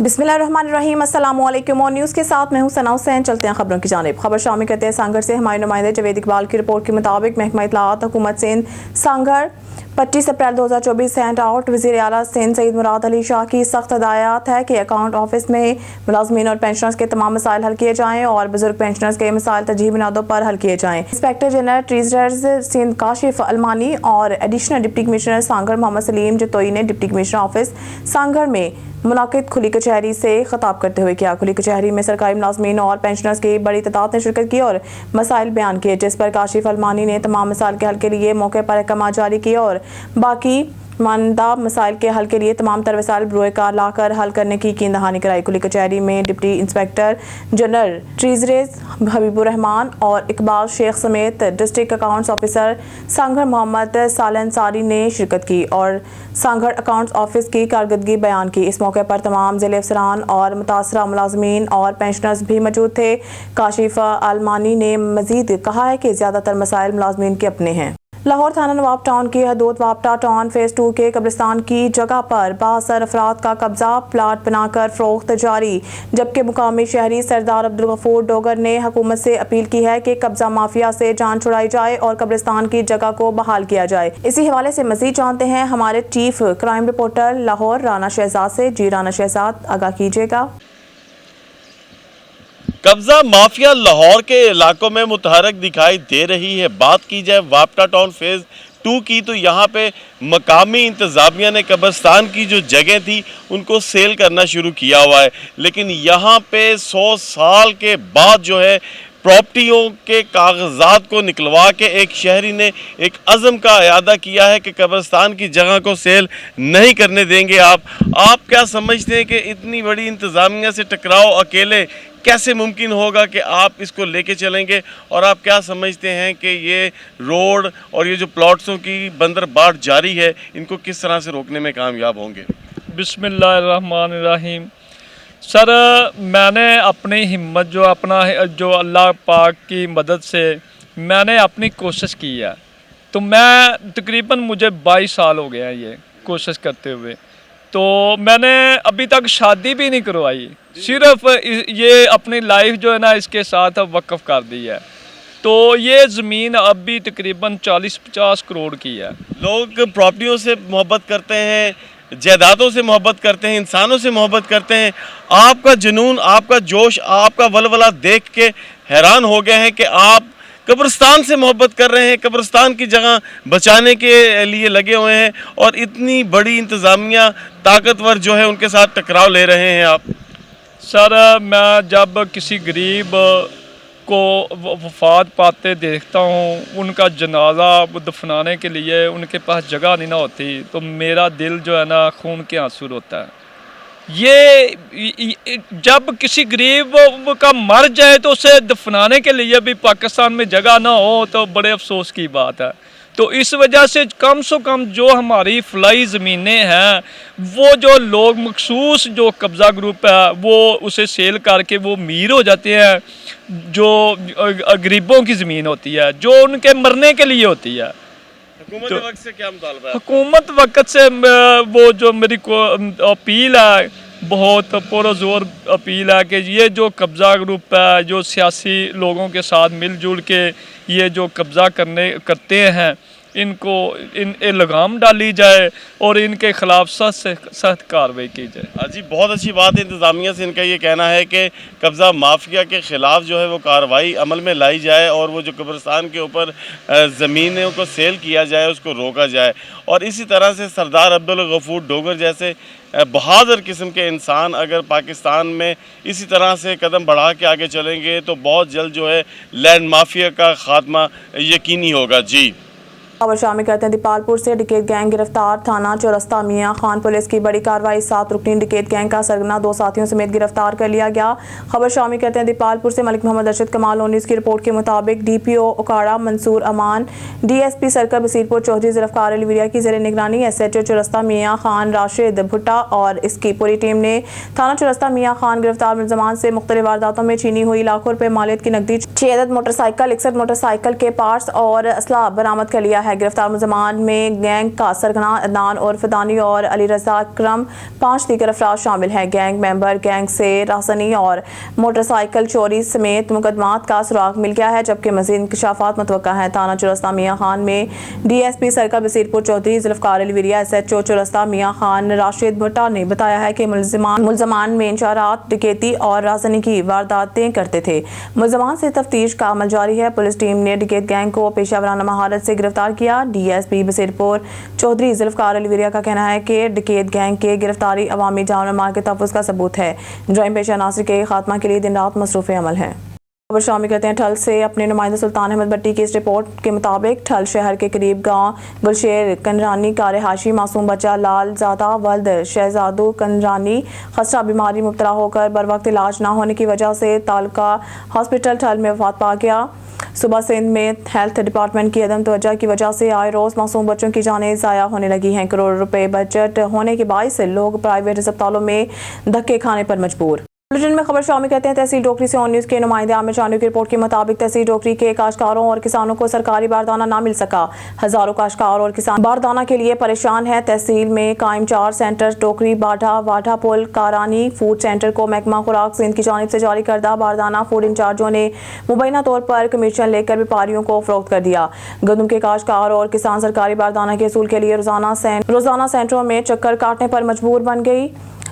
बिस्मिल्लाहिर्रहमानिर्रहीम। अस्सलाम वालेकुम। और न्यूज़ के साथ मैं हूं सना हुसैन। चलते हैं खबरों की जानिब। खबर शामिल करते हैं सांगड़ से। हमारे नुमाइंदे जवेद इकबाल की रिपोर्ट के मुताबिक महकमा इत्तलाआत हुकूमत सिंध सांगड़ 25 अप्रैल 2024 सेंड आउट। वज़ीर आला सिंध सईद मुराद अली शाह की सख्त हदायत है कि अकाउंट ऑफिस में मुलाजमीन और पेंशनर्स के तमाम मसाइल हल किए जाएँ और बुजुर्ग पेंशनर्स के मसाइल तरजीही बुनियादों पर हल किए जाएँ। Inspector general treasurers Sindh Kashif Almani और additional deputy commissioner Sanghar Muhammad Saleem Jatoi ने डिप्टी कमिश्नर ऑफिस सांगड़ में मुनाकिद खुली कचहरी से खिताब करते हुए किया। खुली कचहरी में सरकारी मुलाजमीन और पेंशनर्स की बड़ी तादाद ने शिरकत की और मसाइल बयान किए, जिस पर काशिफ अलमानी ने तमाम मसाइल के हल के लिए मौके पर अहकाम जारी किए और बाकी मानदा मसाइल के हल के लिए तमाम तर वसाइल बरोए कार लाकर हल करने की यकीन दहानी कराई। खुली कचहरी में deputy inspector general treasuries Habibur Rahman और इकबाल शेख समेत district accounts officer Sanghar Muhammad सालन सारी ने शिरकत की और सांगड़ अकाउंट्स ऑफिस की कारकर्दगी बयान की। इस मौके पर तमाम ज़िले अफसरान और मुतासरा मुलाजमीन और पेंशनर्स भी मौजूद थे। काशिफ अलमानी ने मजीद कहा है कि ज़्यादातर मसाइल मुलाजमीन के अपने हैं। लाहौर थाना नवाब टाउन की हदूद वापटा टाउन फेज 2 के कब्रिस्तान की जगह पर बासर अफराद का कब्जा प्लाट बनाकर फरोख्त जारी, जबकि मुकामी शहरी सरदार अब्दुल गफूर डोगर ने हुकूमत से अपील की है कि कब्जा माफिया से जान छुड़ाई जाए और कब्रिस्तान की जगह को बहाल किया जाए। इसी हवाले से मजीद जानते हैं हमारे chief crime reporter Lahore Rana Shahzad से। जी राना शहजाद, आगाह कीजिएगा। कब्जा माफिया लाहौर के इलाकों में मुतहरक दिखाई दे रही है। बात की जाए वापटा टाउन फेज 2 की, तो यहाँ पे मकामी इंतज़ामिया ने कब्रिस्तान की जो जगह थी उनको सेल करना शुरू किया हुआ है, लेकिन यहाँ पे 100 साल के बाद जो है प्रॉपर्टियों के कागजात को निकलवा के एक शहरी ने एक अज़म का इरादा किया है कि कब्रिस्तान की जगह को सेल नहीं करने देंगे। आप क्या समझते हैं कि इतनी बड़ी इंतज़ामिया से टकराव अकेले कैसे मुमकिन होगा कि आप इसको लेके चलेंगे, और आप क्या समझते हैं कि ये रोड और ये जो प्लॉट्सों की बंदरबाट जारी है इनको किस तरह से रोकने में कामयाब होंगे? बिस्मिल्लाहिर्रहमानिर्रहीम। सर, मैंने अपनी हिम्मत जो अल्लाह पाक की मदद से मैंने अपनी कोशिश की है, तो मैं तकरीबन मुझे 22 साल हो गया ये कोशिश करते हुए, तो मैंने अभी तक शादी भी नहीं करवाई, सिर्फ ये अपनी लाइफ जो है ना इसके साथ वक्फ कर दी है। तो ये ज़मीन अभी तकरीबन 40-50 करोड़ की है। लोग प्रॉपर्टियों से मोहब्बत करते हैं, जायदादों से मोहब्बत करते हैं, इंसानों से मोहब्बत करते हैं। आपका जुनून, आपका जोश, आपका वलवला देख के हैरान हो गए हैं कि आप कब्रिस्तान से मोहब्बत कर रहे हैं, कब्रिस्तान की जगह बचाने के लिए लगे हुए हैं, और इतनी बड़ी इंतज़ामिया ताकतवर जो है उनके साथ टकराव ले रहे हैं आप। सर, मैं जब किसी गरीब को वफात पाते देखता हूँ, उनका जनाजा दफनाने के लिए उनके पास जगह नहीं ना होती, तो मेरा दिल जो है ना खून के आंसू होता है। ये जब किसी गरीब का मर जाए तो उसे दफनाने के लिए भी पाकिस्तान में जगह ना हो तो बड़े अफसोस की बात है। तो इस वजह से कम जो हमारी फलाई ज़मीनें हैं, वो जो लोग मखसूस जो कब्ज़ा ग्रुप है वो उसे सेल करके वो अमीर हो जाते हैं, जो गरीबों की ज़मीन होती है जो उनके मरने के लिए होती है। हुकूमत वक्त से क्या मुतालबा है? हुकूमत वक्त से वो जो मेरी अपील है, बहुत पुरज़ोर अपील है कि ये जो कब्ज़ा ग्रुप है, जो सियासी लोगों के साथ मिलजुल के ये जो कब्ज़ा करते हैं, इनको लगाम डाली जाए और इनके ख़िलाफ़ सख्त से सख्त कार्रवाई की जाए। हाँ जी, बहुत अच्छी बात है। इंतज़ामिया से इनका ये कहना है कि कब्ज़ा माफिया के ख़िलाफ़ जो है वो कार्रवाई अमल में लाई जाए और वो जो कब्रिस्तान के ऊपर ज़मीनों को सेल किया जाए उसको रोका जाए। और इसी तरह से सरदार अब्दुल गफूर डोगर जैसे बहादुर किस्म के इंसान अगर पाकिस्तान में इसी तरह से कदम बढ़ा के आगे चलेंगे तो बहुत जल्द जो है लैंड माफिया का खात्मा यकीनी होगा। जी, खबर शामिल करते हैं दीपालपुर से। डिकेट गैंग गिरफ्तार, थाना चौरस्ता मियां खान पुलिस की बड़ी कार्रवाई। 7 रुकनी डिकेट गैंग का सरगना 2 साथियों समेत गिरफ्तार कर लिया गया। खबर शामिल करते हैं दीपालपुर से। मलिक मोहम्मद अरशद कमाल न्यूज़ की रिपोर्ट के मुताबिक DPO उकाड़ा मंसूर अमान, DSP सर्कल बसीरपुर चौधरी ज़ुल्फ़कार अली विरिया की ज़ेर निगरानी SHO चौरस्ता मियां खान राशिद भुट्टा और इसकी पूरी टीम ने थाना चौरस्ता मियां खान गिरफ्तार मुलज़मान से मुख्तलिफ वारदातों में छीनी हुई लाखों रुपये मालियत की नकदी, 6 अदद मोटरसाइकिल, 61 मोटरसाइकिल के पार्ट्स और असला बरामद कर लिया है। है। गिरफ्तार मुलजमान में गैंग का सरगना अदनान उर्फ दानी और अली रजा अकरम 5 दीगर अफराद शामिल हैं। गैंग मेंबर गैंग से रासनी और मोटरसाइकिल चोरी समेत मुकदमात का सुराग मिल गया है, जबकि मजीद इंकशाफात मुतवक्का हैं। थाना चौरस्ता मियाँ खान में DSP circle Basirpur Chaudhry Zulfiqar Ali Virya SHO Chaurasta मियाँ खान राशिद भुट्टा ने बताया है कि मुलजमान में इंशारात, डकैती और रासनी की वारदातें करते थे। मुलजमान से तफ्तीश का अमल जारी है। पुलिस टीम ने डकैत गैंग को पेशावराना महारत से गिरफ्तार किया। DSP बसीरपुर चौधरी जुल्फकार अली विरिया का कहना है कि डकैत गैंग के गिरफ्तारी अवामी जान और माल के तहफ़्फ़ुज़ का सबूत है। जुर्म पेशा नासिर के खात्मा के लिए दिन रात मसरूफ़ अमल है। खबर शामिल करते हैं ठल से। अपने नुमाइंदा सुल्तान अहमद भट्टी की इस रिपोर्ट के मुताबिक ठल शहर के करीब गांव गुलशेर कंडरानी का रिहायशी मासूम बच्चा लाल ज़ादा वल्द शहजादू कंडरानी खसरा बीमारी मुब्तला होकर बर वक्त इलाज ना होने की वजह से तालुका हॉस्पिटल ठल में वफात पा गया। सुबह सिंध में हेल्थ डिपार्टमेंट की अदम तवज्जो की वजह से आए रोज़ मासूम बच्चों की जानें ज़ाया होने लगी हैं। करोड़ रुपए बजट होने के बायस लोग प्राइवेट अस्पतालों में धक्के खाने पर मजबूर। बुलेटिन में खबर शामिल करते हैं तहसील डोकरी से। ऑन न्यूज़ के नुमाइंदे आमिर चांडियो की रिपोर्ट के मुताबिक तहसील डोकरी के काश्तकारों और किसानों को सरकारी बारदाना ना मिल सका। हजारों काश्तकार और किसान बारदाना के लिए परेशान हैं। तहसील में कायम 4 सेंटर डोकरी, बाढ़ा, वाढा पुल, कारानी फूड सेंटर को महकमा खुराक सिंध की जानिब से जारी करदा बारदाना फूड इंचार्जों ने मुबैना तौर पर कमीशन लेकर व्यापारियों को फरोख्त कर दिया। गंदम के काश्तकार और किसान सरकारी बारदाना के असूल के लिए रोजाना सेंटरों में चक्कर काटने पर मजबूर बन गई।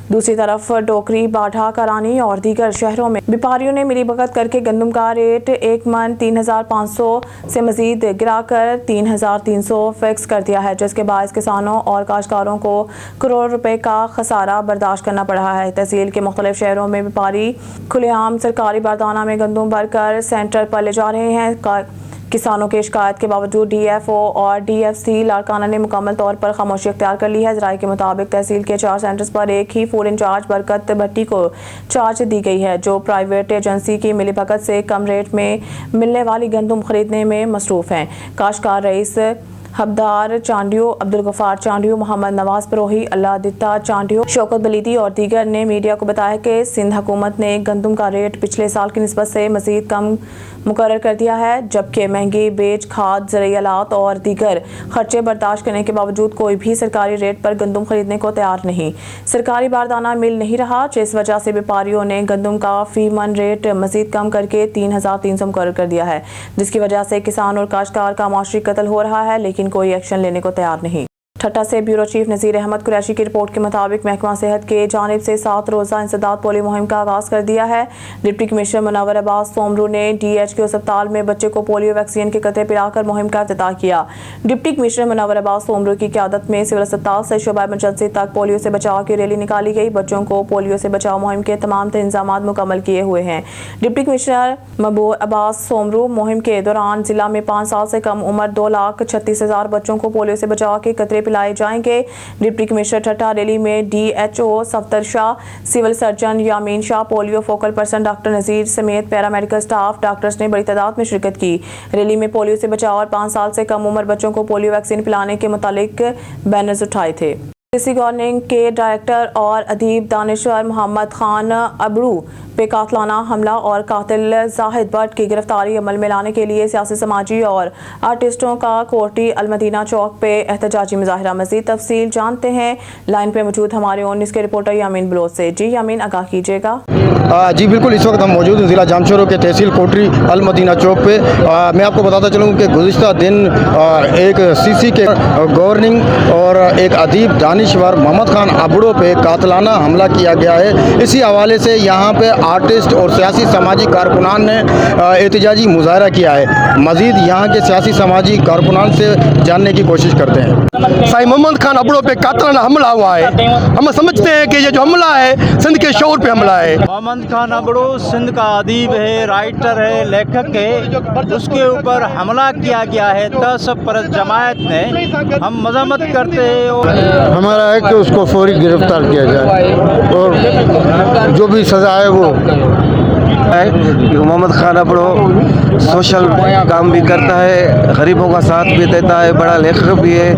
दूसरी तरफ डोकरी, बाढ़ा, करानी और दीगर शहरों में व्यापारियों ने मिलीभगत करके गंदम का रेट 1 मन 3,500 से मजीद गिराकर 3,300 फिक्स कर दिया है, जिसके बायस किसानों और काश्तकारों को करोड़ रुपए का खसारा बर्दाश्त करना पड़ रहा है। तहसील के मुख्तलिफ शहरों में व्यापारी खुलेआम सरकारी बारदाना में गंदम भरकर सेंटर पर ले जा रहे हैं। किसानों की शिकायत के बावजूद DFO और DFC लाड़काना ने मुकम्मल तौर पर खामोशी अख्तियार कर ली है। ज़राए के मुताबिक तहसील के 4 सेंटर्स पर एक ही फूड इंचार्ज बरकत भट्टी को चार्ज दी गई है, जो प्राइवेट एजेंसी की मिलीभगत से कम रेट में मिलने वाली गंदम खरीदने में मसरूफ़ हैं। काश्तकार रईस हबदार चांडियो, अब्दुल गफार चांडियो, मोहम्मद नवाज परोही, अल्लाह दित्ता चांडियो, शौकत बलीदी और दीगर ने मीडिया को बताया कि सिंध हुकूमत ने गंदम का रेट पिछले साल की निस्बत से मजीद कम मुकर्रर कर दिया है, जबकि महंगी बेच, खाद, ज़रूरी आलात और दीगर खर्चे बर्दाश्त करने के बावजूद कोई भी सरकारी रेट पर गंदम खरीदने को तैयार नहीं। सरकारी बारदाना मिल नहीं रहा, जिस वजह से व्यापारियों ने गंदम का फी मन रेट मजीद कम करके 3,300 मुकर्रर कर दिया है, जिसकी वजह से किसान और काश्तकार का माशी कत्ल हो रहा है, लेकिन कोई एक्शन लेने को तैयार नहीं। ठट्टा से ब्यूरो चीफ नज़ीर अहमद कुरैशी की रिपोर्ट के मुताबिक महकमा सेहत के जानिब से 7 रोज़ा इंसदाद पोलियो मुहिम का आगाज़ कर दिया है। डिप्टी कमिश्नर मुनव्वर अब्बास सोमरू ने DHQ अस्पताल में बच्चे को पोलियो वैक्सीन के कतरे पिलाकर मुहिम का इफ्तिताह किया। डिप्टी कमिश्नर मुनव्वर अब्बास सोमरू की क़यादत में सिविल अस्पताल से शोबा इमरजेंसी तक पोलियो से बचाव की रैली निकाली गई। बच्चों को पोलियो से बचाव मुहिम के तमाम इंतजाम मुकम्मल किए हुए हैं। डिप्टी कमिश्नर महबूब अब्बास सोमरू मुहिम के दौरान जिला में 5 साल से कम उम्र 2,36,000 बच्चों को पोलियो से बचाव के कतरे पिलाए जाएंगे। डिप्टी कमिश्नर ठट्टा रैली में DHO Safdar Shah, civil surgeon Yamin Shah, polio focal person doctor Nazir समेत पैरामेडिकल स्टाफ डॉक्टर्स ने बड़ी तादाद में शिरकत की। रैली में पोलियो से बचाव और 5 साल से कम उम्र बच्चों को पोलियो वैक्सीन पिलाने के मुतालिक बैनर्स उठाए थे। सीसी गवर्निंग के डायरेक्टर और अदीब दानिश्वर मोहम्मद खान अबड़ू पे कातलाना हमला और कातिल जाहिद भट्ट की गिरफ्तारी अमल में लाने के लिए सियासी, समाजी और आर्टिस्टों का कोर्टी अलमदीना चौक पे एहतजाजी मुजाहिरा। मजीद तफसील जानते हैं लाइन पे मौजूद हमारे ऑन न्यूज़ के रिपोर्टर यामीन बलोच से। जी यामीन, आगाह कीजिएगा। जी बिल्कुल, इस वक्त हम मौजूद हैं ज़िला जामशोरों के तहसील कोटरी अलमदीना चौक पे। मैं आपको बताता चलूँ कि गुज़िश्ता दिन एक सीसी के गवर्निंग और एक अदीब दानिश्वर मोहम्मद खान अबड़ो पे कातलाना हमला किया गया है। इसी हवाले से यहाँ पे आर्टिस्ट और सियासी समाजी कारकुनान ने एहतजाजी मुजाहरा किया है। मज़ीद यहाँ के सियासी समाजी कारकुनान से जानने की कोशिश करते हैं। साईं मोहम्मद खान अबड़ो पे कातलाना हमला हुआ है। हम समझते हैं कि ये जो हमला है सिंध के शौर पे हमला है। मोहम्मद खान अबड़ो सिंध का अदीब है, राइटर है, लेखक है, उसके ऊपर हमला किया गया है तसब परस्त जमायत ने। हम मजम्मत करते हैं और हमारा है कि उसको फौरी गिरफ्तार किया जाए और जो भी सज़ा है वो मोहम्मद खान अबड़ो सोशल काम भी करता है, गरीबों का साथ भी देता है, बड़ा लेखक भी है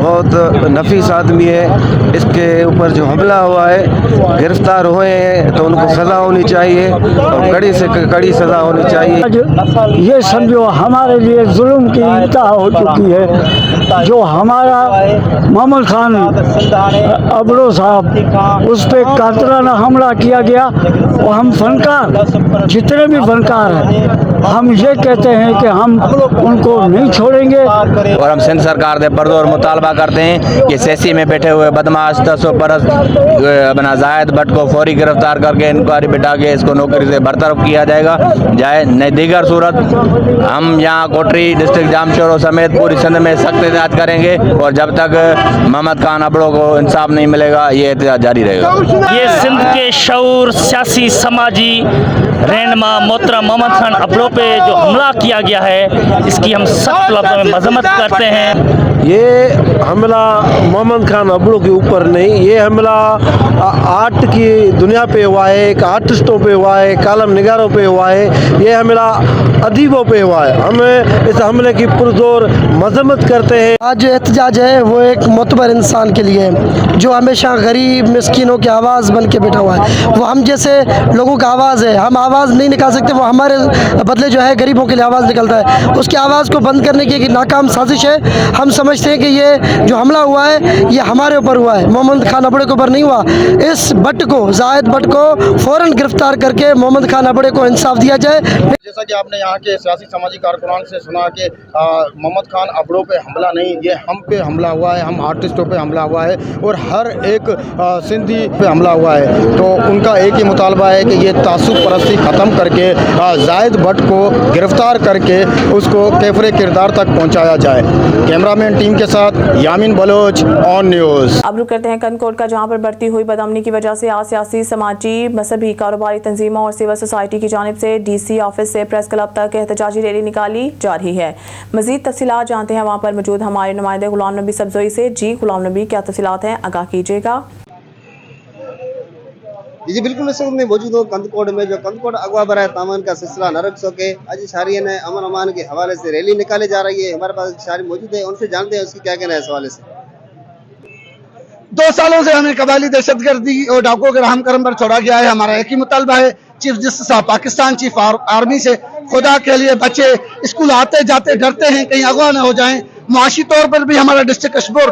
बहुत नफीस आदमी है। इसके ऊपर जो हमला हुआ है, गिरफ्तार हुए हैं तो उनको सज़ा होनी चाहिए और कड़ी से कड़ी सज़ा होनी चाहिए। ये समझो हमारे लिए जुल्म की इंतहा हो चुकी है। जो हमारा मोहम्मद खान अबड़ो साहब, उस पर कातलाना हमला किया गया, और हम फनकार जितने भी फनकार हैं, हम ये कहते हैं कि हम उनको नहीं छोड़ेंगे। और हम सिंध सरकार से पुरजोर मुतालबा करते हैं कि सेसी में बैठे हुए बदमाश 10 बरस अपना जायद भट्ट को फौरी गिरफ्तार करके इंक्वायरी बिठा के इसको नौकरी से बरतरफ किया जाएगा। जाए नहीं दीगर सूरत हम यहाँ कोटरी डिस्ट्रिक्ट जामशोरो समेत पूरी सिंध में सख्त एहतियात करेंगे, और जब तक मोहम्मद खान अबड़ो को इंसाफ नहीं मिलेगा ये एहतियात जारी रहेगा। ये सिंध के शऊर, सियासी, समाजी रहनुमा मोहतरम मोहम्मद खान अबड़ो पे जो हमला किया गया है, इसकी हम सख्त लफ्ज़ों में मजम्मत करते हैं। ये हमला मोहम्मद खान अबड़ो के ऊपर नहीं, ये हमला आर्ट की दुनिया पे हुआ है, एक आर्टिस्टों पे हुआ है, कालम निगारों पे हुआ है, ये हमला अदीबों पे हुआ है। हमें इस हमले की पुरजोर मजम्मत करते हैं। आज जो एहतजाज है वो एक मोतबर इंसान के लिए है, जो हमेशा गरीब मिस्किनों की आवाज़ बन के बैठा हुआ है। वो हम जैसे लोगों का आवाज़ है, हम आवाज़ नहीं निकाल सकते, वो हमारे बदले जो है गरीबों के लिए आवाज़ निकलता है। उसकी आवाज़ को बंद करने की एक नाकाम साजिश है। हम समझते हैं कि ये जो हमला हुआ है ये हमारे ऊपर हुआ है, मोहम्मद खान अबड़े के ऊपर नहीं हुआ। इस भट्ट को, जायद भट्ट को फ़ौरन गिरफ्तार करके मोहम्मद खान अबड़े को इंसाफ दिया जाए। जैसा कि आपने यहाँ के सियासी समाजी कारकुनान से सुना कि मोहम्मद खान अबड़ों पे हमला नहीं, ये हम पे हमला हुआ है, हम आर्टिस्टों पे हमला हुआ है और हर एक सिंधी पे हमला हुआ है। तो उनका एक ही मुतालबा है कि ये तासुब परस्ती ख़त्म करके जायद भट्ट को गिरफ्तार करके उसको कैफरे किरदार तक पहुँचाया जाए। कैमरामैन टीम के साथ यामीन बलोच, ऑन न्यूज़। अब रुक करते हैं कनकोट का, जहां पर बढ़ती हुई बदअमनी की वजह से आज सियासी, समाजी, मजहबी, कारोबारी तंजीमों और सिविल सोसाइटी की जानिब से DC ऑफिस से प्रेस क्लब तक एहतजाजी रैली निकाली जा रही है। मजीद तफसीलात जानते हैं वहाँ पर मौजूद हमारे नुमाइंदे गुलाम नबी सब्जोई से। जी गुलाम नबी, क्या तफसीलात हैं, आगाह कीजिएगा। जी बिल्कुल, इस वक्त मैं मौजूद हूँ कंदकोट में, जो कंदकोट अगवा बराए तामान का सिलसिला न रख सके। आज शारियन है अमन अमान के हवाले से रैली निकाली जा रही है। हमारे पास शारी मौजूद है, उनसे जानते हैं उसकी क्या कहना है इस हवाले से। 2 सालों से हमें कबायली दहशतगर्दी और डाकुओं के रहम करम पर छोड़ा गया है। हमारा एक ही मुतालबा है चीफ जस्टिस साहब, पाकिस्तान चीफ आर्मी से, खुदा के लिए बच्चे स्कूल आते जाते डरते हैं कहीं अगवा न हो जाएं। मुआशी तौर पर भी हमारा डिस्ट्रिक्ट कशबोर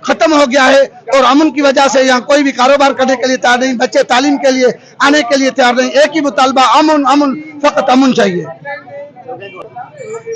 खत्म हो गया है और अमन की वजह से यहाँ कोई भी कारोबार करने के लिए तैयार नहीं, बच्चे तालीम के लिए आने के लिए तैयार नहीं। एक ही मुतालबा अमन, अमन, फकत अमन चाहिए।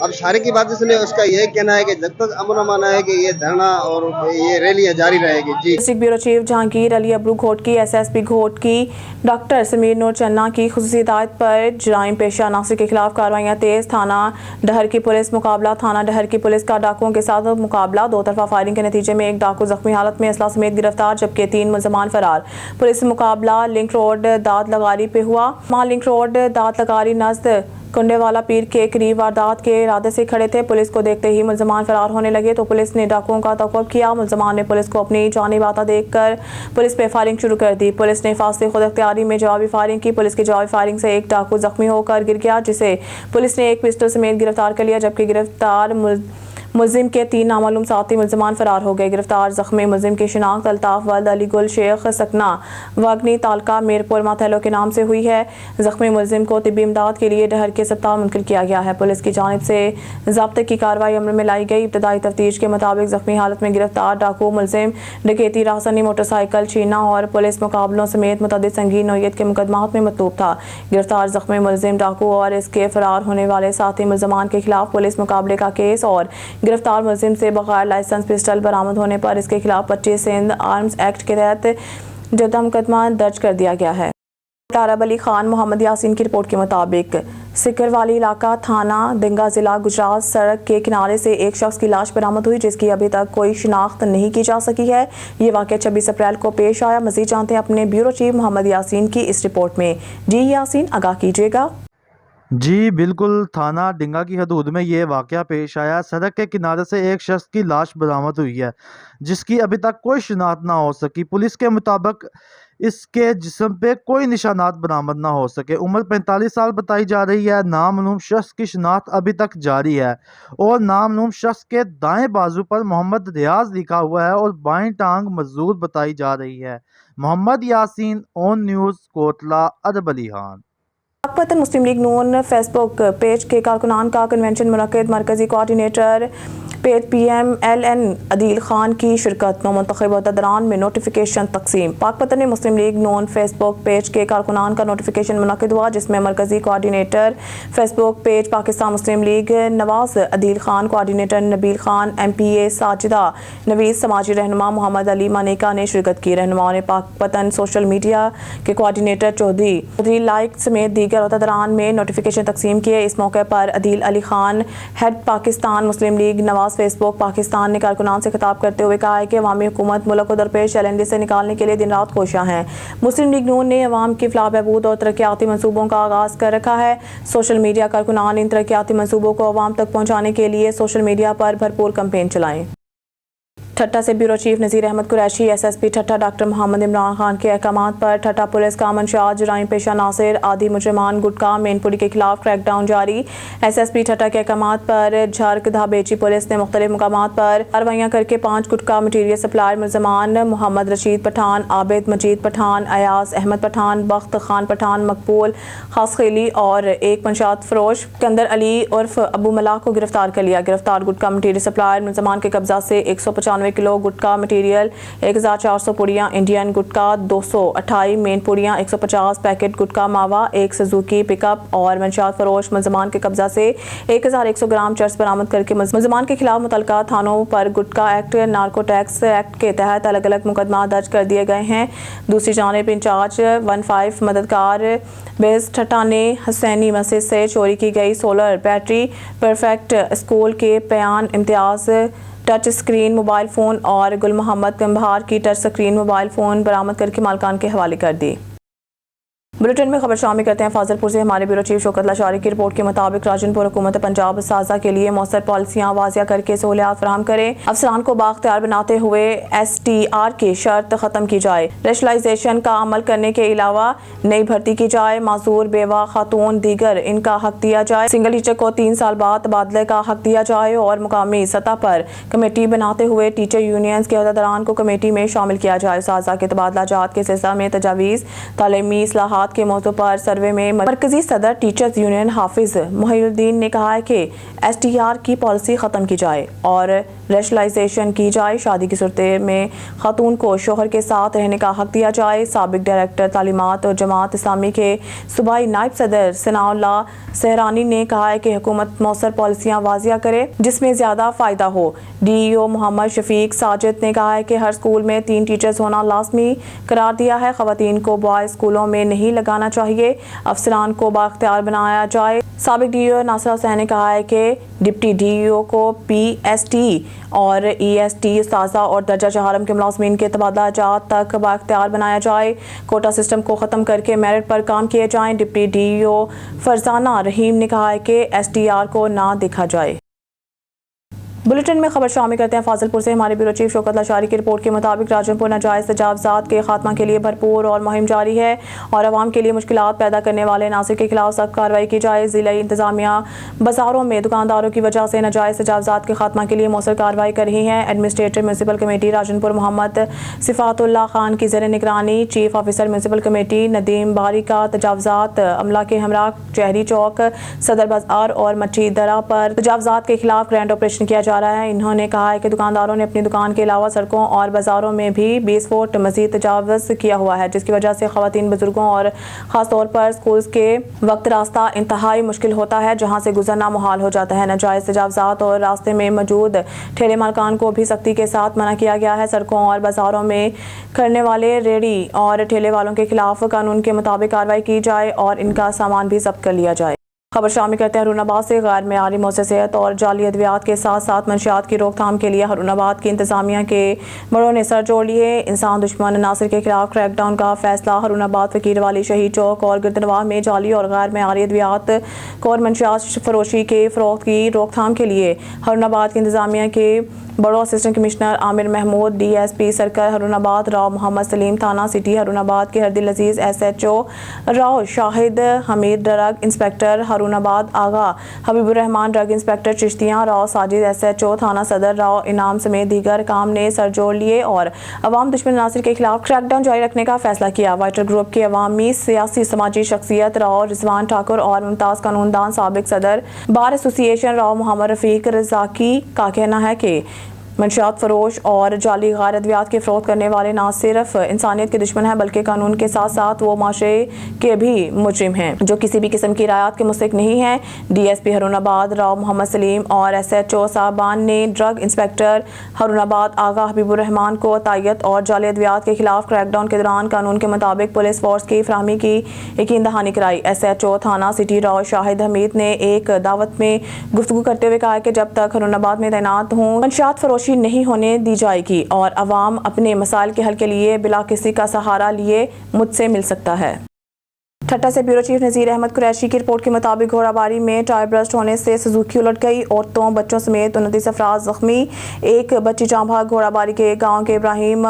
अब शारी की बातें सुने, उसका यह कहना है कि जब तक अमन अमान है कि ये धरना और ये रैलियां जारी रहेगी। जी district bureau chief Jahangir Ali Abro Ghotki, SSP Ghotki doctor Sameer Noor Channa की खुसूसी हिदायत पर जराइम पेशा नासिर के खिलाफ कार्रवाइयाँ तेज। थाना डहर की पुलिस मुकाबला, थाना डहर की पुलिस का डाकुओं के साथ मुकाबला। 2 तरफा फायरिंग के नतीजे में एक डाकू जख्मी हालत में असला समेत गिरफ्तार, जबकि 3 मुलजमान फरार। पुलिस मुकाबला लिंक रोड दात लगारी पे हुआ। वहाँ लिंक रोड दात लगारी नज़द कुंडेवाला पीर के करीब वारदात के इरादे से खड़े थे। पुलिस को देखते ही मुलजमान फरार होने लगे तो पुलिस ने डाकुओं का तक़व्वुफ़ किया। मुलजमान ने पुलिस को अपनी जानिब आता देखकर पुलिस पे फायरिंग शुरू कर दी। पुलिस ने फासले खुद अख्तियारी में जवाबी फायरिंग की। पुलिस की जवाबी फायरिंग से एक डाकू जख्मी होकर गिर गया, जिसे पुलिस ने एक पिस्टल समेत गिरफ्तार कर लिया, जबकि गिरफ्तार मुलजिम के 3 नामालूम साथी मुलजमान फरार हो गए। गिरफ्तार जख्मी मुलजिम की शिनाख्त अल्ताफ वल्द अली गुल शेख सकना वागनी तालका मीरपुर माथैलो के नाम से हुई है। जख्मी मुलजिम को तिब्बी इमदाद के लिए डहर के अस्पताल मुंतकिल किया गया है। पुलिस की जानिब से ज़ब्ते की कार्रवाई अमल में लाई गई। इब्तदाई तफ्तीश के मुताबिक जख्मी हालत में गिरफ्तार डाकू मुलजिम डकैती, राहसनी, मोटरसाइकिल छीनना और पुलिस मुकाबलों समेत मुतअद्दिद संगीन नौइयत के मुकदमात में मतलूब था। गिरफ्तार जख्मी मुलजिम डाकू और इसके फरार होने वाले साथी मुलजमान के खिलाफ पुलिस मुकाबले का केस और गिरफ्तार मुलजिम से बगैर लाइसेंस पिस्टल बरामद होने पर इसके खिलाफ 25 सिंध आर्म्स एक्ट के तहत जुर्म मुकदमा दर्ज कर दिया गया है। अरब अली खान मोहम्मद यासीन की रिपोर्ट के मुताबिक सिकरवाली इलाका थाना दिंगा जिला गुजरात सड़क के किनारे से एक शख्स की लाश बरामद हुई, जिसकी अभी तक कोई शिनाख्त नहीं की जा सकी है। ये वाक़या 26 अप्रैल को पेश आया। मज़ीद जानते हैं अपने ब्यूरो चीफ मोहम्मद यासीन की इस रिपोर्ट में। जी यासीन, आगाह कीजिएगा। جی بالکل، تھانہ ڈنگا کی حدود میں یہ واقعہ پیش آیا۔ سڑک کے کنارے سے ایک شخص کی لاش برآمد ہوئی ہے جس کی ابھی تک کوئی شناخت نہ ہو سکی۔ پولیس کے مطابق اس کے جسم پہ کوئی نشانات برآمد نہ ہو سکے۔ عمر 45 سال بتائی جا رہی ہے۔ نامعلوم شخص کی شناخت ابھی تک جاری ہے اور نامعلوم شخص کے دائیں بازو پر محمد ریاض لکھا ہوا ہے اور بائیں ٹانگ مجروح بتائی جا رہی ہے۔ Muhammad Yasin, on news, Kotla, Adab Ali Khan. Pakpattan Muslim League Noon Facebook page کے کارکنان کا کنونشن منعقد۔ مرکزی coordinator page P M L N Adeel Khan کی شرکت۔ نومنتخب عہدیداران میں نوٹیفیکیشن تقسیم۔ Pakpattan Muslim League Noon Facebook page کے کارکنان کا نوٹیفیکیشن منعقد ہوا جس میں مرکزی coordinator Facebook page Pakistan Muslim League Nawaz Adeel Khan, coordinator نبیل خان، ایم پی اے ساجدہ نویز، سماجی رہنما محمد علی مانیکا نے شرکت کی۔ رہنماؤں نے پاک پتن سوشل میڈیا کے کوارڈینیٹر چودھری لائق سمیت دیگر عہدیداران میں نوٹیفیکیشن تقسیم کیے۔ اس موقع پر عدیل علی خان، ہیڈ پاکستان مسلم لیگ نواز فیس بک پاکستان نے کارکنان سے خطاب کرتے ہوئے کہا ہے کہ عوامی حکومت ملک کو درپیش چیلنجز سے نکالنے کے لیے دن رات کوشاں ہیں۔ مسلم لیگ نون نے عوام کی فلاح بہبود اور ترقیاتی منصوبوں کا آغاز کر رکھا ہے۔ سوشل میڈیا کارکنان ان ترقیاتی منصوبوں کو عوام تک پہنچانے کے لیے سوشل میڈیا پر بھرپور کمپین چلائیں۔ ٹھٹہ سے bureau chief Nazir Ahmed Qureshi, S S P Thatta doctor Muhammad Imran Khan کے احکامات پر ٹھٹہ پولیس کا منشیات جرائم پیشہ عناصر عادی مجرمان گٹکا مین پوری کے خلاف کریک ڈاؤن جاری۔ ایس ایس پی ٹھٹہ کے احکامات پر جھارک دھابیچی پولیس نے مختلف مقامات پر کارروائیاں کر کے 5 گٹکا مٹیریل سپلائر ملزمان محمد رشید پٹھان، عابد مجید پٹھان، ایاز احمد پٹھان، بخت خان پٹھان، مقبول خاصخیلی اور ایک منشیات فروش سکندر علی عرف ابو ملا کو گرفتار کر لیا۔ گرفتار گٹکا مٹیریل سپلائر ملزمان کے قبضہ سے 195 کلو گٹکا مٹیریل، 1400 پوڑیاں انڈین گٹکا، 228 مین پوڑیاں، 150 پیکٹ گٹکا ماوا، ایک سزوکی پک اپ اور منشیات فروش ملزمان کے قبضہ سے 1100 گرام چرس برآمد کر کے ملزمان کے خلاف متعلقہ تھانوں پر گٹکا ایکٹ، نارکو ٹیکس ایکٹ کے تحت الگ الگ مقدمات درج کر دیے گئے ہیں۔ دوسری جانب انچارج 15 مددگار بیس ٹھٹہ نے حسینی مسجد سے چوری کی گئی سولر بیٹری پرفیکٹ اسکول کے پیان امتیاز ٹچ اسکرین موبائل فون اور گل محمد گمبھار کی ٹچ اسکرین موبائل فون برآمد کر کے مالکان کے حوالے کر دی۔ بلیٹن میں خبر شامل کرتے ہیں فاضل پور سے۔ ہمارے بیورو چیف شوکت لاشاری کی رپورٹ کے مطابق راجن پور حکومت پنجاب اساتذہ کے لیے مؤثر پالیسیاں واضح کر کے سہولیات فراہم کرے۔ افسران کو بااختیار بناتے ہوئے ایس ٹی آر کی شرط ختم کی جائے۔ ریشنلائزیشن کا عمل کرنے کے علاوہ نئی بھرتی کی جائے۔ معذور بیوہ خاتون دیگر ان کا حق دیا جائے۔ سنگل ٹیچر کو 3 سال بعد تبادلے کا حق دیا جائے اور مقامی سطح پر کمیٹی بناتے ہوئے ٹیچر یونینز کے عہدیداران کو کمیٹی میں شامل کیا جائے۔ اساتذہ کے تبادلہ جات کے سلسلہ میں تجاویز، تعلیمی اصلاحات کے موضوع پر سروے میں مرکزی صدر ٹیچرز یونین حافظ محی الدین نے کہا ہے کہ ایس ٹی آر کی پالیسی ختم کی جائے اور ریشنلائزیشن کی جائے۔ شادی کی صورت میں خاتون کو شوہر کے ساتھ رہنے کا حق دیا جائے۔ سابق ڈائریکٹر تعلیمات اور جماعت اسلامی کے صوبائی نائب صدر ثناء اللہ سہرانی نے کہا ہے کہ حکومت مؤثر پالیسیاں واضح کرے جس میں زیادہ فائدہ ہو۔ ڈی ای او محمد شفیق ساجد نے کہا ہے کہ ہر سکول میں 3 ٹیچرز ہونا لازمی قرار دیا ہے۔ خواتین کو بوائز سکولوں میں نہیں لگانا چاہیے۔ افسران کو بااختیار بنایا جائے۔ سابق ڈی ای او ناصر حسین نے کہا ہے کہ ڈپٹی ڈی ای او کو پی ایس ٹی اور ای ایس ٹی اساتذہ اور درجہ چہارم کے ملازمین کے تبادلہ جات تک بااختیار بنایا جائے۔ کوٹا سسٹم کو ختم کر کے میرٹ پر کام کیے جائیں۔ ڈپٹی ڈی ای او فرزانہ رحیم نے کہا ہے کہ ایس ٹی آر کو نہ دیکھا جائے۔ بلیٹن میں خبر شامل کرتے ہیں فاضل پور سے۔ ہمارے بیورو چیف شوکت لاشاری کی رپورٹ کے مطابق راجن پور ناجائز تجاوزات کے خاتمہ کے لیے بھرپور اور مہم جاری ہے اور عوام کے لیے مشکلات پیدا کرنے والے عناصر کے خلاف سخت کارروائی کی جائے۔ ضلعی انتظامیہ بازاروں میں دکانداروں کی وجہ سے ناجائز تجاوزات کے خاتمہ کے لیے مؤثر کارروائی کر رہی ہے۔ ایڈمنسٹریٹر میونسپل کمیٹی راجن پور محمد صفات اللہ خان کی زیر نگرانی chief officer municipal committee Nadeem باری کا تجاوزات عملہ کے ہمراہ چہری چوک، صدر بازار اور مچھی درہ پر تجاوزات کے خلاف گرینڈ آپریشن کیا جا رہا ہے۔ انہوں نے کہا ہے کہ دکانداروں نے اپنی دکان کے علاوہ سڑکوں اور بازاروں میں بھی 20 فٹ مزید تجاوز کیا ہوا ہے جس کی وجہ سے خواتین، بزرگوں اور خاص طور پر سکولز کے وقت راستہ انتہائی مشکل ہوتا ہے جہاں سے گزرنا محال ہو جاتا ہے۔ ناجائز تجاوزات اور راستے میں موجود ٹھیلے مالکان کو بھی سختی کے ساتھ منع کیا گیا ہے۔ سڑکوں اور بازاروں میں کرنے والے ریڑھی اور ٹھیلے والوں کے خلاف قانون کے مطابق کارروائی کی جائے اور ان کا سامان بھی ضبط کر لیا جائے۔ खबर शामिल करते हैं हरुणाबाद से। गैर मेयारी मुअस्ससात और जाली अद्वियात के साथ साथ मंशियात की रोकथाम के लिए हरुणाबाद की इंतजामिया के बड़ों ने सर जोड़ लिए। इंसान दुश्मन नासिर के खिलाफ क्रैकडाउन का फैसला। हरुणाबाद फकीर वाली शहीद चौक और गिरदनवाह में जाली और गैर मेयारी अद्वियात और मंशियात फरोशी के फरोख्त की रोकथाम के लिए हरुणाबाद की इंतजामिया के बड़ो assistant commissioner Amir Mahmood, DSP circle Harunabad Rao Muhammad Saleem, थाना सिटी हरुणाबाद के हरदिल अजीज SHO Rao Shahid Hamid, drug inspector Harunabad Agha Habibur Rehman, drug inspector Chishtian Rao Sajid SHO थाना सदर राव इनाम समेत दीगर काम ने सर जोड़ लिए और अवाम दुश्मन नासिर के खिलाफ क्रैकडाउन जारी रखने का फैसला किया। वाइटर ग्रुप के अवामी सियासी समाजी शख्सियत राव रिजवान ठाकुर और मुमताज कानूनदान साबिक सदर बार एसोसिएशन राव मोहम्मद रफीक रजाकी का कहना है कि मंशियात फरोश और जाली गैर अद्वियात के फरोख्त करने वाले न सिर्फ इंसानियत के दुश्मन हैं बल्कि कानून के साथ साथ वो माशरे के भी मुजरिम हैं जो किसी भी किस्म की रायत के मुस्तहिक नहीं हैं। DSP हरुणाबाद राव मोहम्मद सलीम और SHO साहबान ने ड्रग इंस्पेक्टर हरुणाबाद आगा हबीबुर रहमान को तायत और जाली अद्वियात के खिलाफ क्रैकडाउन के दौरान कानून के मुताबिक पुलिस फोर्स की फराहमी की यकीन दहानी कराई। SHO थाना सिटी राव शाहिद हमीद ने एक दावत में गुफ्तगू करते हुए कहा कि जब तक हरुणाबाद में तैनात हूँ मंशियात फरोशी नहीं होने दी जाएगी और अवाम अपने मसाइल के हल के लिए बिला किसी का सहारा लिए मुझसे मिल सकता है। ठट्टा से ब्यूरो चीफ नज़ीर अहमद कुरैशी की रिपोर्ट के मुताबिक घोड़ाबारी में टायर ब्रस्ट होने से सुजुकी उलट गई। औरतों बच्चों समेत 29 अफराद जख्मी, एक बच्ची जाँ भाग। घोड़ाबारी के गांव के इब्राहिम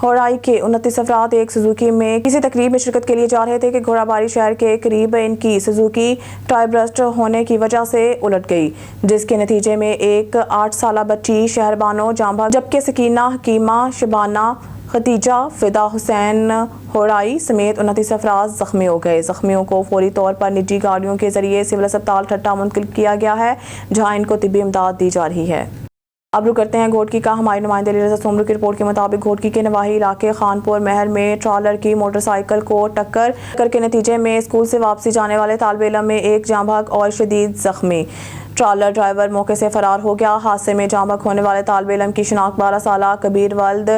होराई के 29 अफराद एक सुजुकी में किसी तकरीब में शिरकत के लिए जा रहे थे कि घोड़ाबारी शहर के करीब इनकी सुजुकी टायर ब्रस्ट होने की वजह से उलट गई, जिसके नतीजे में एक 8 साला बच्ची शहरबानो जाँ भाग जबकि सकीना, हकीमा, शबाना, खतीजा, फिदा हुसैन होराई समेत 29 अफराद जख्मी हो गए। जख्मियों को फौरी तौर पर निजी गाड़ियों के जरिए सिविल अस्पताल ठट्टा मुंतकिल किया गया है जहां इनको तिब्बी इमदाद दी जा रही है। अब रुक करते हैं घोटकी का। हमारे नुमाइंदे रजा सोमरू की रिपोर्ट के मुताबिक घोटकी के नवाही इलाके खानपुर महल में ट्रॉलर की मोटरसाइकिल को टक्कर के नतीजे में स्कूल से वापसी जाने वाले तालिब इल्म में एक जाँ भाग और शदीद जख्मी। ट्रॉलर ड्राइवर मौके से फरार हो गया। हादसे में जाँ भाग होने वाले तालिब इल्म की शिनाख्त 12 साला कबीर वल्द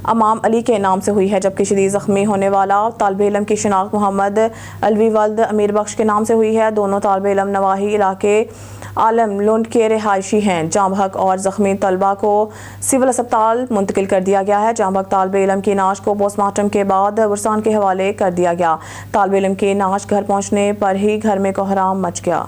अमाम अली के नाम से हुई है, जबकि शदीद जख्मी होने वाला तालिब इल्म की शिनाख्त मोहम्मद अलवी वल्द अमीर बख्श के नाम से हुई है। दोनों तालिब इल्म नवाही इलाके आलम लुंड के रिहायशी हैं। जाँ भाग और जख्मी तलबा को सिविल अस्पताल मुंतकिल कर दिया गया है। जाँ भाग तालिब इल्म की नाश को पोस्टमार्टम के बाद बुरसान के हवाले कर दिया गया। तालिब इल्म की नाश घर पहुँचने पर ही घर में कोहराम मच गया।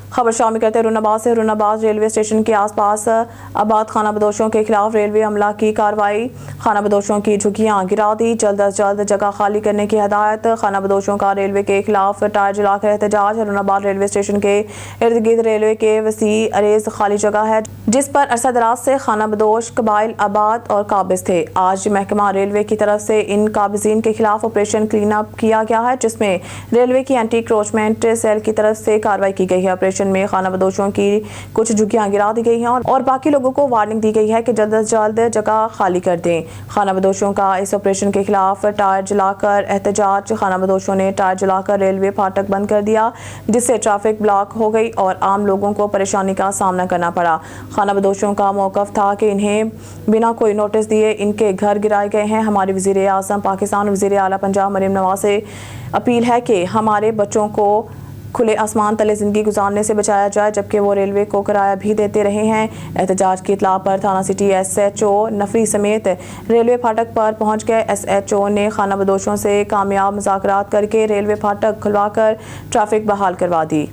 खबर शामिल करते हैं हरुणाबाद से। हरुणाबाद रेलवे स्टेशन के आसपास आबाद खाना बदोशों के खिलाफ रेलवे अमला की कार्रवाई। खाना बदोशों की झुग्गियां गिरा दी, जल्द अज जल्द जगह खाली करने की हदायत। खाना बदोशों का रेलवे के खिलाफ टायर जलाकर एहतजाज। हरुणाबाद रेलवे स्टेशन के इर्द गिर्द रेलवे के वसी अरेज खाली जगह है जिस पर अरसा दराज से खाना बदोश कबाइल आबाद और काबिज थे। आज महकमा रेलवे की तरफ से इन काबिजीन के खिलाफ ऑपरेशन क्लीन अप किया गया है जिसमें रेलवे की एंटी क्रोचमेंट सेल की तरफ से कार्रवाई की गई है। ऑपरेशन में खाना बदोशों की कुछ झुग्गियां गिरा दी गई हैं और बाकी लोगों को वार्निंग दी गई है कि जल्द से जल्द जगह खाली कर दें। खाना बदोशों का इस ऑपरेशन के खिलाफ टायर जलाकर एहतजाज। खाना बदोशों ने टायर जलाकर रेलवे फाटक बंद कर दिया जिससे ट्रैफिक ब्लॉक हो गई और आम लोगों को परेशानी का सामना करना पड़ा। खाना बदोशों का मौक़िफ़ था कि इन्हें बिना कोई नोटिस दिए इनके घर गिराए गए हैं। हमारे वज़ीर आज़म पाकिस्तान वज़ीर आला पंजाब मरीम नवाज से अपील है कि हमारे बच्चों को खुले आसमान तले ज़िंदगी गुजारने से बचाया जाए, जबकि वो रेलवे को किराया भी देते रहे हैं। एहतजाज की इतला पर थाना सिटी SHO नफरी समेत रेलवे फाटक पर पहुंच गए। SHO ने खाना बदोशों से कामयाब मुज़ाकरात करके रेलवे फाटक खुलवाकर ट्रैफिक बहाल करवा दी।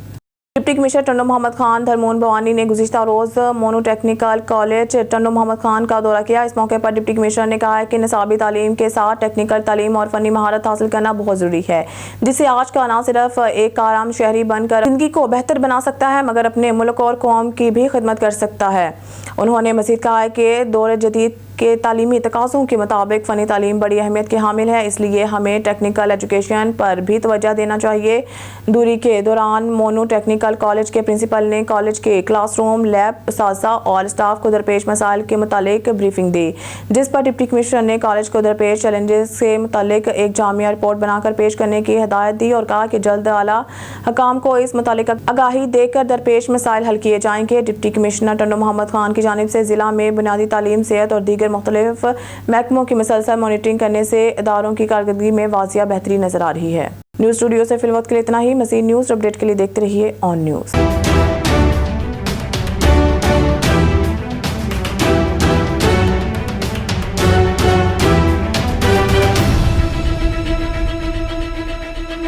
डिप्टी कमिश्नर टंडो मोहम्मद खान धर्मोन भवानी ने गुज़िश्ता रोज़ mono technical college Tando Muhammad Khan का दौरा किया। इस मौके पर डिप्टी कमिश्नर ने कहा है कि निसाबी तालीम के साथ टेक्निकल तालीम और फ़नी महारत हासिल करना बहुत ज़रूरी है, जिससे आज का ना सिर्फ एक कारआम शहरी बनकर ज़िंदगी को बेहतर बना सकता है मगर अपने मुल्क और कौम की भी खिदमत कर सकता है। उन्होंने मज़ीद कहा है कि दौर जदीद के तालीमी तकाज़ों के मुताबिक फ़नी तालीम बड़ी अहमियत के हामिल है, इसलिए हमें टेक्निकल एजुकेशन पर भी तवज्जो देना चाहिए। दूरी के दौरान मोनो टेक्निकल कॉलेज के प्रिंसिपल ने कॉलेज के क्लासरूम, लैब, असातिज़ा और स्टाफ को दरपेश मसाइल के मुतालिक ब्रीफिंग दी, जिस पर डिप्टी कमिश्नर ने कॉलेज को दरपेश चैलेंजेस के मुतालिक एक जामिया रिपोर्ट बनाकर पेश करने की हिदायत दी और कहा कि जल्द आला हकाम को इस मुतालिक आगाही देकर दरपेश मसाइल हल किए जाएंगे। डिप्टी कमिश्नर टंडो मोहम्मद खान की जानिब से ज़िला में बुनियादी तालीम, सेहत और दीगर मुख्तलिफ महकमों की मुसलसल मॉनिटरिंग करने से इदारों की कारकर्दगी में वाज़िया बेहतरी नज़र आ रही है। न्यूज़ स्टूडियो से फिल वक्त के लिए इतना ही। मज़ीद न्यूज़ अपडेट के लिए देखते रहिए ऑन न्यूज़।